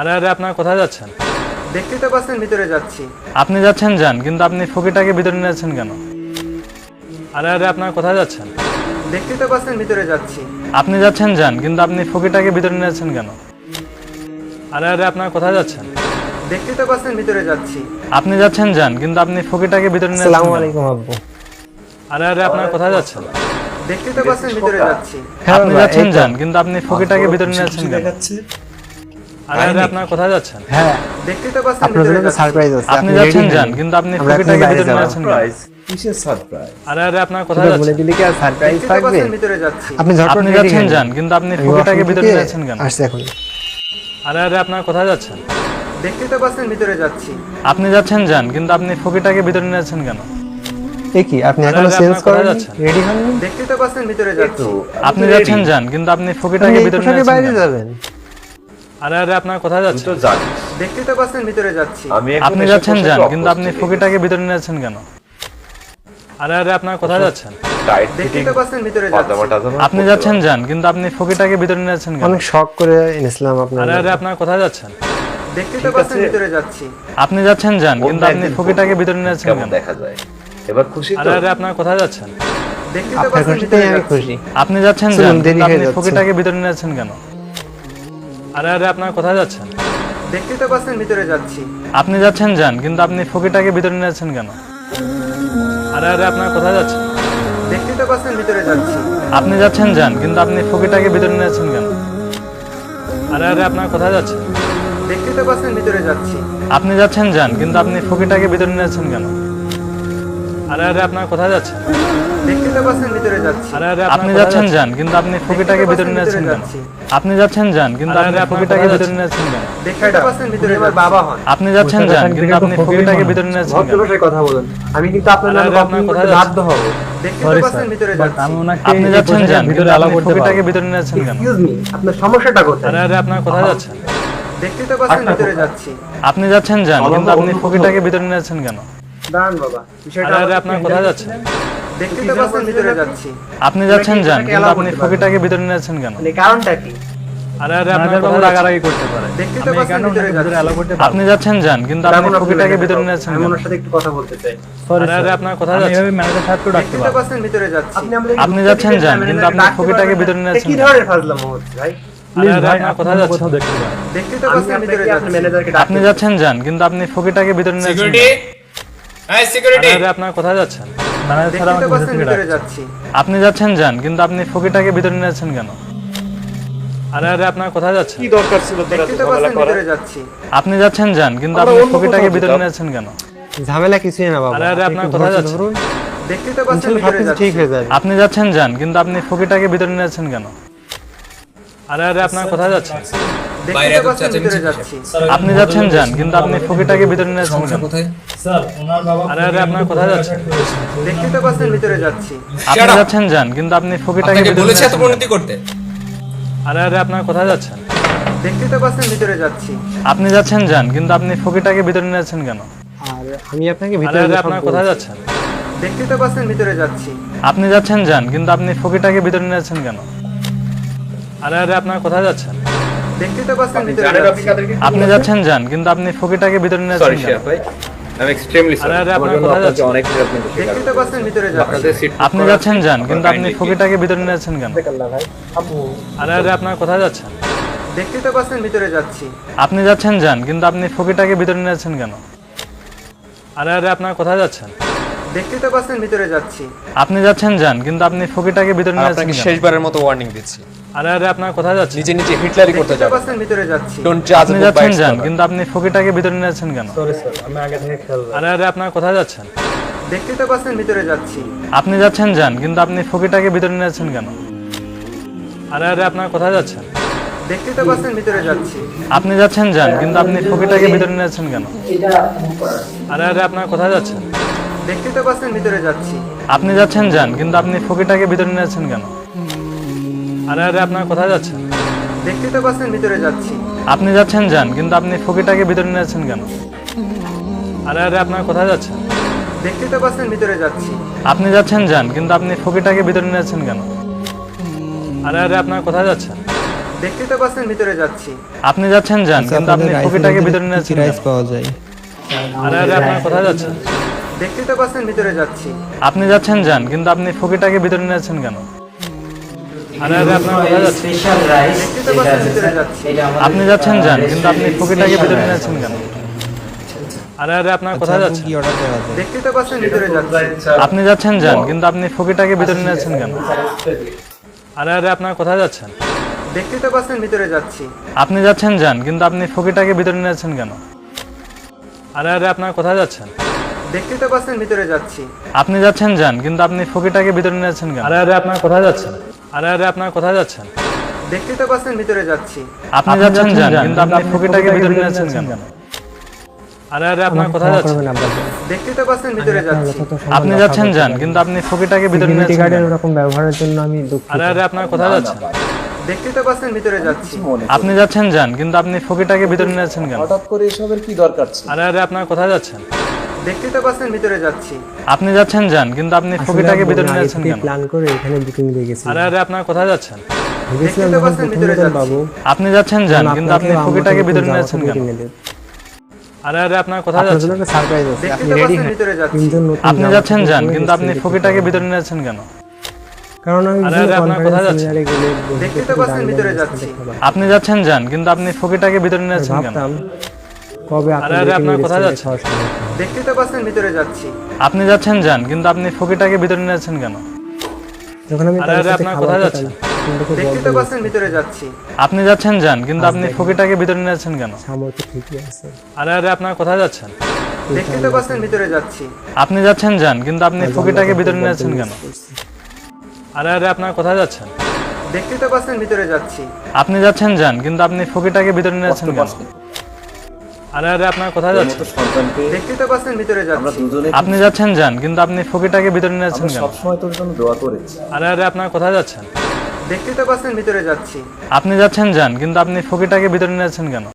আরে আরে আপনারা কোথায় যাচ্ছেন? দেখতেই তো পাচ্ছেন ভিতরে যাচ্ছি। আপনি যাচ্ছেন যান, কিন্তু আপনি ফকিটাকে ভিতরে নিয়ে যাচ্ছেন কেন? আরে আরে আপনারা কোথায় যাচ্ছেন? দেখতেই তো পাচ্ছেন ভিতরে যাচ্ছি। আপনি যাচ্ছেন যান, কিন্তু আপনি ফকিটাকে ভিতরে নিয়ে যাচ্ছেন কেন? আরে আরে আপনারা কোথায় যাচ্ছেন? দেখতেই তো পাচ্ছেন ভিতরে যাচ্ছি। আপনি যাচ্ছেন যান, কিন্তু আপনি ফকিটাকে ভিতরে নিয়ে যাচ্ছেন আসসালামু কেন? আলাইকুম আব্বু। আরে আরে আপনারা কোথায় যাচ্ছেন? দেখতেই তো পাচ্ছেন ভিতরে যাচ্ছি। হ্যাঁ আপনি বাবা, যাচ্ছেন এই তো। যান, কিন্তু আপনি ফকিটাকে ভিতরে নিয়ে যাচ্ছেন কেন? আরে আরে আপনারা কোথায় যাচ্ছেন? হ্যাঁ, দেখতেই তো পাচ্ছেন আপনার ভিতরে জন্য যাচ্ছি। সারপ্রাইজ আছে। আপনি ready যাচ্ছেন হন। যান, কিন্তু আপনি আমরা এখন ফকিটাকে বাইরে ভিতরে নিয়ে যাবো। যাচ্ছেন কেন? কিসের সারপ্রাইজ? আরে আরে আপনারা কোথায় সেটা বলে যাচ্ছেন? দিলে কি আর সারপ্রাইজ দেখতেই তো থাকবে? পাচ্ছেন ভিতরে যাচ্ছি। আপনি ঝটপট আপনি ready যাচ্ছেন হন। যান, কিন্তু আপনি আমি ফকিটাকে washroom ভিতরে থেকে নিয়ে যাচ্ছেন কেন? আসছি এখন। আরে আরে আপনারা কোথায় যাচ্ছেন? দেখতেই তো পাচ্ছেন ভিতরে যাচ্ছি। আপনি যাচ্ছেন যান, কিন্তু আপনি ফকিটাকে ভিতরে নিয়ে যাচ্ছেন কেন? এ কি আপনি আরে এখনো আরে চেঞ্জ আপনারা কোথায় করেননি? যাচ্ছেন? রেডি হননি? দেখতেই তো পাচ্ছেন ভিতরে যাচ্ছি। আপনি যাচ্ছেন যান, কিন্তু আপনি আপনি ফকিটাকে এই ভিতরে নিয়ে পোশাকে যাচ্ছেন বাইরে কেন? যাবেন? আরে আরে আপনারা কোথায় তুই যাচ্ছেন? তো জানিস দেখতেই তো পাচ্ছেন ভিতরে যাচ্ছি। আমি এখন আপনি এসব যাচ্ছেন পোশাকে যান, কিন্তু অভ্যস্ত আপনি হয়ে ফকিটাকে ভিতরে নিয়ে যাচ্ছেন কেন? আরে আরে আপনারা কোথায় যাচ্ছেন? গেছি। টাইট দেখতেই ফিটিং তো পাচ্ছেন ভিতরে যাচ্ছি। পাজামা টাজামা আপনি পরতে যাচ্ছেন পারবো। যান, কিন্তু আপনি ফকিটাকে ভিতরে নিয়ে যাচ্ছেন কেন? অনেক শখ করে এনেছিলাম আপনার আরে আরে জন্য। আপনারা কোথায় যাচ্ছেন? দেখতেই তো ঠিক পাচ্ছেন আছে। ভিতরে যাচ্ছি। আপনি যাচ্ছেন যান, অন্য কিন্তু আপনি একদিন ফকিটাকে পরবো। ভিতরে নিয়ে যাচ্ছেন কেমন কেন? দেখা যায় এবার খুশি আরে তো আরে আপনারা কোথায় যাচ্ছেন? দেখতেই তো আপনার পাচ্ছেন খুশিতেই ভিতরে আমি যাচ্ছি। খুশি। আপনি যাচ্ছেন চলুন, যান, দেরি কিন্তু হয়ে আপনি যাচ্ছে। ফকিটাকে ভিতরে নিয়ে যাচ্ছেন কেন? আরে আরে আপনারা কোথায় যাচ্ছেন? দেখতেই তো পাচ্ছেন ভিতরে যাচ্ছি। আপনি যাচ্ছেন যান, কিন্তু আপনি ফকিটাকে ভিতরে নিয়ে যাচ্ছেন কেন? আরে আরে আপনারা কোথায় যাচ্ছেন? দেখতেই তো পাচ্ছেন ভিতরে যাচ্ছি। আপনি যাচ্ছেন যান, কিন্তু আপনি ফকিটাকে ভিতরে নিয়ে যাচ্ছেন কেন? আরে আরে আপনারা কোথায় যাচ্ছেন? দেখতেই তো পাচ্ছেন ভিতরে যাচ্ছি। আপনি যাচ্ছেন যান, কিন্তু আপনি ফকিটাকে ভিতরে নিয়ে যাচ্ছেন কেন? আরে আরে আপনারা কোথায় যাচ্ছেন? দেখতেই তো পাচ্ছেন ভিতরে যাচ্ছি। আরে আরে আপনি যাচ্ছেন যান, কিন্তু আপনি ফকিটাকে ভিতরে নিয়ে যাচ্ছেন কেন? আপনি যাচ্ছেন যান, কিন্তু আপনি ফকিটাকে ভিতরে নিয়ে যাচ্ছেন কেন? দেখতেই তো পাচ্ছেন ভিতরে যাচ্ছি। বাবা হন। আপনি যাচ্ছেন যান, কিন্তু আপনি ফকিটাকে ভিতরে নিয়ে যাচ্ছেন কেন? ভদ্রভাষায় কথা বলুন। আমি কিন্তু আপনার আরে নামে আরে আপনারা কমপ্লেইন কোথায় করতে বাধ্য হব। দেখতেই তো পাচ্ছেন ভিতরে যাচ্ছি। আপনি যাচ্ছেন যান, কিন্তু আপনি ফকিটাকে ভিতরে নিয়ে যাচ্ছেন কেন? এক্সকিউজ মি, আপনার সমস্যাটা কোথায়? আরে আরে আপনারা কোথায় যাচ্ছেন? দেখতেই তো পাচ্ছেন ভিতরে যাচ্ছি। আপনি যাচ্ছেন যান, কিন্তু আপনি ফকিটাকে ভিতরে নিয়ে যাচ্ছেন কেন? দাঁড়ান বাবা, বিষয়টা আরে আরে আমাকে আপনারা একটু কোথায় handle যাচ্ছেন? দেখতেই তো পাচ্ছেন ভিতরে যাচ্ছি। আপনি যাচ্ছেন যান, কিন্তু আপনি ফকিটাকে ভিতরে নিয়ে যাচ্ছেন কেন? মানে কারণটা কি? আরে আরে আপনারা কোথায় যাচ্ছেন? করতে পারে। দেখতেই তো পাচ্ছেন ভিতরে যাচ্ছি। আপনি যাচ্ছেন যান, কিন্তু আপনি রাখুন আপনার ফকিটাকে ভিতরে ম্যানেজারকে। নিয়ে যাচ্ছেন আমি কেন? ওনার সাথে একটু কথা বলতে চাই। আরে আরে আপনারা কোথায় যাচ্ছেন? দেখতেই তো পাচ্ছেন ভিতরে যাচ্ছি। আমাদের আপনি যাচ্ছেন যান, কিন্তু আপনি ফকিটাকে ভিতরে নিয়ে যাচ্ছেন কি কেন? ধরনের ফাজলামো হচ্ছে ভাই? আরে আরে আপনারা কোথায় যাচ্ছেন? দেখতেই তো আমি পাচ্ছেন ভিতরে আপনাকে আপনার যাচ্ছি। ম্যানেজারকে আপনি যাচ্ছেন যান, কিন্তু আপনি ফকিটাকে ভিতরে নিয়ে যাচ্ছেন সিকিউরিটি কেন? এই সিকিউরিটি আরে আরে আপনারা কোথায় যাচ্ছেন? দেখতেই তো পাচ্ছেন ভিতরে যাচ্ছি। আপনি যাচ্ছেন যান, কিন্তু আপনি ফকিটাকে ভিতরে নিয়ে যাচ্ছেন কেন? আরে আরে আপনারা কোথায় যাচ্ছেন? কি দরকার ছিল তোরা দেখতেই তো ঝামেলা পাচ্ছেন করা ভিতরে যাচ্ছি। আপনি যাচ্ছেন যান, কিন্তু আপনি ফকিটাকে ভিতরে নিয়ে যাচ্ছেন কেন? ঝামেলা কিছুই না বাবা। আরে আরে আপনারা একটু কোথায় ধৈর্য যাচ্ছেন? ধরুন। দেখতেই তো পাচ্ছেন ইনশাআল্লাহ ভিতরে সবকিছু যাচ্ছি। ঠিক হয়ে যাবে। আপনি যাচ্ছেন যান, কিন্তু আপনি ফকিটাকে ভিতরে নিয়ে যাচ্ছেন কেন? আরে আরে আপনারা কোথায় যাচ্ছেন? দেখতেই বাইরে তো এত পাচ্ছেন ভিতরে চেঁচামেচি যাচ্ছি। আপনি যাচ্ছেন যান, কিন্তু আপনি ফকিটাকে ভিতরে নিয়ে যাচ্ছেন সমস্যা কেন? কোথায়? আরে আরে আপনারা কোথায় যাচ্ছেন? দেখতেই তো পাচ্ছেন ভিতরে যাচ্ছি। আপনি Shut up! যাচ্ছেন যান, কিন্তু আপনি ফকিটাকে আপনাকে ভিতরে নিয়ে বলেছি এত যাচ্ছেন পরিণতি কেন? করতে। আরে আরে আপনারা কোথায় যাচ্ছেন? দেখতেই তো পাচ্ছেন ভিতরে যাচ্ছি। আপনি যাচ্ছেন যান, কিন্তু আপনি ফকিটাকে ভিতরে নিয়ে যাচ্ছেন কেন? আর আমি আপনাকে আরে ভিতরে আরে সব আপনারা বলছি। কোথায় যাচ্ছেন? দেখতেই তো পাচ্ছেন ভিতরে যাচ্ছি। আপনি যাচ্ছেন যান, কিন্তু আপনি ফকিটাকে ভিতরে নিয়ে যাচ্ছেন কেন? আরে আরে আপনারা কোথায় যাচ্ছেন? দেখতেই তো পাচ্ছেন ভিতরে জানেন আপনি যাচ্ছি। কাদেরকে আপনি যাচ্ছেন যান, কিন্তু আপনি ফকিটাকে ভিতরে নিয়ে সরি যাচ্ছেন কেন? শেয়ার ভাই আমি এক্সট্রিমলি সরি আরে আরে আমার আপনারা জন্য কোথায় আপনাকে যাচ্ছেন? অনেক হেল্প নিতে স্বীকার দেখতেই তো পাচ্ছেন ভিতরে যাচ্ছি। আপনাদের সিট আপনি যাচ্ছেন যান, কিন্তু আপনি ফকিটাকে ভিতরে নিয়ে যাচ্ছেন কেন? আল্লাহ ভাই। আপু, আরে আরে আপনারা কোথায় যাচ্ছেন? দেখতেই তো পাচ্ছেন ভিতরে যাচ্ছি। আপনি যাচ্ছেন যান, কিন্তু আপনি ফকিটাকে ভিতরে নিয়ে যাচ্ছেন কেন? আরে আরে আপনারা কোথায় যাচ্ছেন? দেখতেই তো পাচ্ছেন ভিতরে যাচ্ছি। আপনি যাচ্ছেন যান, কিন্তু আপনি ফকিটাকে ভিতরে নিয়ে যাচ্ছেন আপনাকে কেন? শেষবারের মতো ওয়ার্নিং দিচ্ছি আরে আরে আপনারা কোথায় যাচ্ছেন? নিজে নিজে হিটলারি করতে দেখতেই তো যাবেন পাচ্ছেন ভিতরে যাচ্ছি। ডোন্ট জাজ আপনি বুক বাই যাচ্ছেন ইটস যান, কভার কিন্তু আপনি ফকিটাকে ভিতরে নিয়ে যাচ্ছেন কেন? সরি স্যার, আমি আগে থেকে খেয়াল রাখি। আরে আরে আপনারা কোথায় যাচ্ছেন? দেখতেই তো পাচ্ছেন ভিতরে যাচ্ছি। আপনি যাচ্ছেন যান, কিন্তু আপনি ফকিটাকে ভিতরে নিয়ে যাচ্ছেন কেন? আরে আরে আপনারা কোথায় যাচ্ছেন? দেখতেই তো পাচ্ছেন ভিতরে যাচ্ছি। আপনি যাচ্ছেন যান, কিন্তু আপনি ফকিটাকে ভিতরে নিয়ে যাচ্ছেন কেন? আরে আরে আপনারা কোথায় যাচ্ছেন? দেখতেই তো পাচ্ছেন ভিতরে যাচ্ছি। আপনি যাচ্ছেন যান, কিন্তু আপনি ফকিটাকে ভিতরে নিয়ে যাচ্ছেন কেন? আরে আরে আপনারা কোথায় যাচ্ছেন? দেখতেই তো পাচ্ছেন ভিতরে যাচ্ছি। আপনি যাচ্ছেন যান, কিন্তু আপনি ফকিটাকে ভিতরে নিয়ে যাচ্ছেন কেন? আরে আরে আপনারা কোথায় যাচ্ছেন? দেখতেই তো পাচ্ছেন ভিতরে যাচ্ছি। আপনি যাচ্ছেন যান, কিন্তু আপনি ফকিটাকে ভিতরে নিয়ে যাচ্ছেন কেন? আরে আরে আপনারা কোথায় যাচ্ছেন? দেখতেই তো পাচ্ছেন ভিতরে যাচ্ছি। আপনি যাচ্ছেন যান, কিন্তু আপনি ফকিটাকে ভিতরে নিয়েছেন রাইস কেন? পাওয়া যায়। আরে আরে আপনারা কোথায় যাচ্ছেন? দেখতেই তো পাচ্ছেন ভিতরে যাচ্ছি। আপনি যাচ্ছেন যান, কিন্তু আপনি ফকিটাকে ভিতরে নিয়েছেন কেন? আরে আরে আপনারা কোথায় যাচ্ছেন? স্পেশাল রাইস দেখতেই তো পাচ্ছেন ভিতরে যাচ্ছি। আপনি যাচ্ছেন যান, কিন্তু আপনি ফকিটাকে ভিতরে নিয়েছেন কেন? আরে আরে আপনারা কোথায় আচ্ছা, যাচ্ছেন? কি অর্ডার দেওয়া যায়? দেখতেই তো পাচ্ছেন ভিতরে যাচ্ছি। আপনি যাচ্ছেন যান, কিন্তু আপনি ফকিটাকে ভিতরে নিয়েছেন কেন? আরে আরে আপনারা কোথায় যাচ্ছেন? দেখতেই তো পাচ্ছেন ভিতরে যাচ্ছি। আপনি যাচ্ছেন যান, কিন্তু আপনি ফকিটাকে ভিতরে নিয়েছেন কেন? আরে আরে আপনারা কোথায় যাচ্ছেন? দেখতেই তো পাচ্ছেন ভিতরে যাচ্ছি। আপনি যাচ্ছেন যান, কিন্তু আপনি ফকিটাকে ভিতরে নিয়েছেন কেন? আরে আরে আপনারা কোথায় যাচ্ছেন? আরে আরে আপনারা কোথায় যাচ্ছেন? দেখতেই তো পাচ্ছেন ভিতরে যাচ্ছি। আপনি যাচ্ছেন যান, কিন্তু আপনি ফকিটাকে ভিতরে নিয়েছেন কেন? আরে আরে আপনারা কোথায় যাচ্ছেন? দেখতেই তো পাচ্ছেন ভিতরে যাচ্ছি। আপনি যাচ্ছেন যান, কিন্তু আপনি ফকিটাকে ভিতরে সিকিউরিটি নিয়েছেন গার্ডের কেন? ওরকম ব্যবহারের জন্য আমি দুঃখিত। আরে আরে আপনারা কোথায় যাচ্ছেন? দেখতেই তো পাচ্ছেন ভিতরে যাচ্ছি। আপনি যাচ্ছেন যান, কিন্তু আপনি ফকিটাকে ভিতরে নিয়েছেন কেন? হঠাৎ করে এসবের কি দরকার ছিল? আরে আরে আপনারা কোথায় যাচ্ছেন? দেখতেই তো পাচ্ছেন ভিতরে যাচ্ছি। আপনি যাচ্ছেন যান, কিন্তু আপনি ফকিটাকে ভিতরে নিয়েছেন কেন? প্ল্যান করে এখানে বুকিং দিয়ে গেছি। আরে আরে আপনারা কোথায় যাচ্ছেন? ভেবেছিলাম দেখতে যখন পাচ্ছেন ভিতরে প্রথম যাচ্ছি। বাবু আপনি যাচ্ছেন যান, কিন্তু আপনি আপনাকে ফকিটাকে আমাকে ভিতরে যাওয়ার নিয়েছেন সময় কেন? কিনে দেব। আরে আরে আপনারা কোথায় আপনার যাচ্ছেন? জন্য একটা সারপ্রাইজ আছে। দেখতেই আপনি তো রেডি পাচ্ছেন হন। ভিতরে যাচ্ছি। তিনজন নতুন আপনি জামা যাচ্ছেন কাপড় যান, পরে কিন্তু আপনি এসেছি ফকিটাকে দেখতে ভিতরে নিয়েছেন কেন? কারণ আমি আরে আরে আপনারা কোথায় যাচ্ছেন? সেমিনারে গেলে দেখতেই তো পাচ্ছেন ভিতরে যাচ্ছি। আপনি যাচ্ছেন যান, কিন্তু আপনি ফকিটাকে ভিতরে নিয়েছেন কেন? ভাবতাম কবে আরে আরে আপনারা কোথায় যাচ্ছেন? দেখতেই তো পাচ্ছেন ভিতরে যাচ্ছি। আপনি যাচ্ছেন যান, কিন্তু আপনি ফকিটাকে ভিতরে নিয়েছেন কেন? যখন আমি আরে তার আরে সাথে আপনারা খাবার কোথায় খেতাম, যাচ্ছেন? কিন্তু দেখতেই তো পাচ্ছেন ভিতরে যাচ্ছি। আপনি যাচ্ছেন যান, কিন্তু আপনি ফকিটাকে ভিতরে নিয়েছেন কেন? সামর্থ্য ঠিকই আছে। আরে আরে আপনারা কোথায় যাচ্ছেন? দেখতেই তো পাচ্ছেন ভিতরে যাচ্ছি। আপনি যাচ্ছেন যান, কিন্তু আপনি ফকিটাকে ভিতরে নিয়েছেন কেন? আরে আরে আপনারা কোথায় যাচ্ছেন? দেখতেই তো পাচ্ছেন ভিতরে যাচ্ছি। আপনি যাচ্ছেন যান, কিন্তু আপনি ফকিটাকে ভিতরে নিয়েছেন কেন? আরে আরে আপনারা কোথায় যাচ্ছেন? মতো সন্তানকে দেখতেই তো পাচ্ছেন ভিতরে আমরা যাচ্ছি। দুজনে আপনি যাচ্ছেন যান, কিন্তু আপনি ফকিটাকে ভিতরে নিয়েছেন কেন? সবসময় তোর জন্য দোয়া করেছি। আরে আরে আপনারা কোথায় যাচ্ছেন? দেখতেই তো পাচ্ছেন ভিতরে যাচ্ছি। আপনি যাচ্ছেন যান, কিন্তু আপনি ফকিটাকে ভিতরে নিয়েছেন কেন?